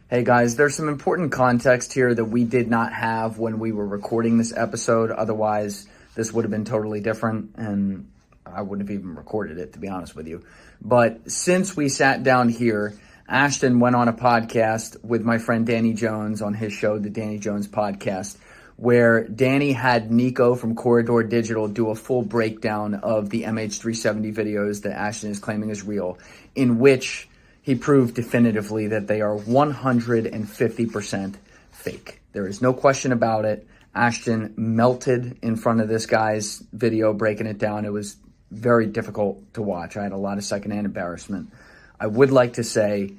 Hey guys, there's some important context here that we did not have when we were recording this episode. Otherwise, this would have been totally different and I wouldn't have even recorded it, to be honest with you. But since we sat down here, Ashton went on a podcast with my friend Danny Jones on his show, the Danny Jones Podcast, where Danny had Nico from Corridor Digital do a full breakdown of the MH370 videos that Ashton is claiming is real, in which he proved definitively that they are 150% fake. There is no question about it. Ashton melted in front of this guy's video, breaking it down. It was very difficult to watch. I had a lot of secondhand embarrassment. I would like to say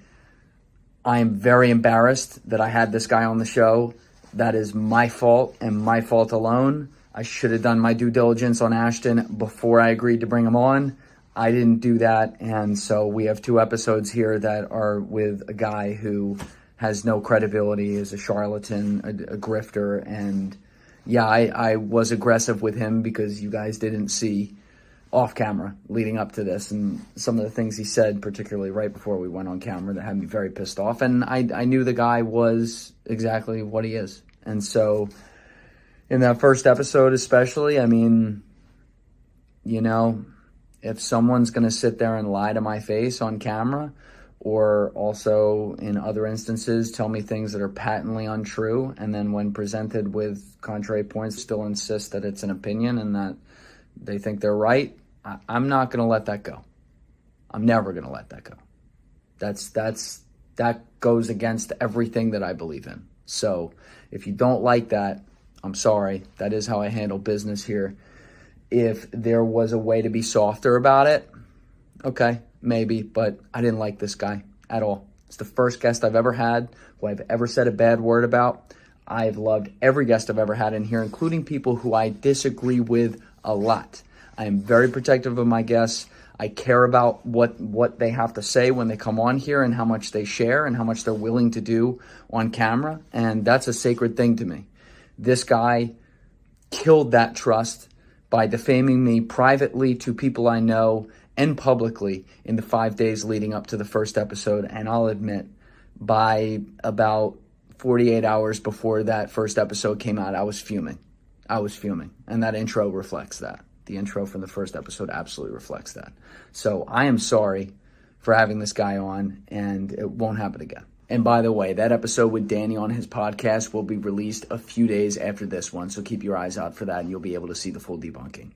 I am very embarrassed that I had this guy on the show. That is my fault and my fault alone. I should have done my due diligence on Ashton before I agreed to bring him on. I didn't do that, and so we have 2 episodes here that are with a guy who has no credibility, is a charlatan, a grifter, and yeah, I was aggressive with him because you guys didn't see off camera leading up to this, and some of the things he said, particularly right before we went on camera, that had me very pissed off, and I knew the guy was exactly what he is. And so in that first episode especially, I mean, you know, if someone's going to sit there and lie to my face on camera, or also in other instances tell me things that are patently untrue, and then when presented with contrary points still insist that it's an opinion and that they think they're right, I'm not going to let that go. I'm never going to let that go. That goes against everything that I believe in. So if you don't like that, I'm sorry. That is how I handle business here. If there was a way to be softer about it, okay, maybe, but I didn't like this guy at all. It's the first guest I've ever had who I've ever said a bad word about. I've loved every guest I've ever had in here, including people who I disagree with a lot. I am very protective of my guests. I care about what they have to say when they come on here and how much they share and how much they're willing to do on camera, and that's a sacred thing to me. This guy killed that trust by defaming me privately to people I know and publicly in the 5 days leading up to the first episode. And I'll admit, by about 48 hours before that first episode came out, I was fuming. And that intro reflects that. The intro from the first episode absolutely reflects that. So I am sorry for having this guy on, and it won't happen again. And by the way, that episode with Danny on his podcast will be released a few days after this one, so keep your eyes out for that and you'll be able to see the full debunking.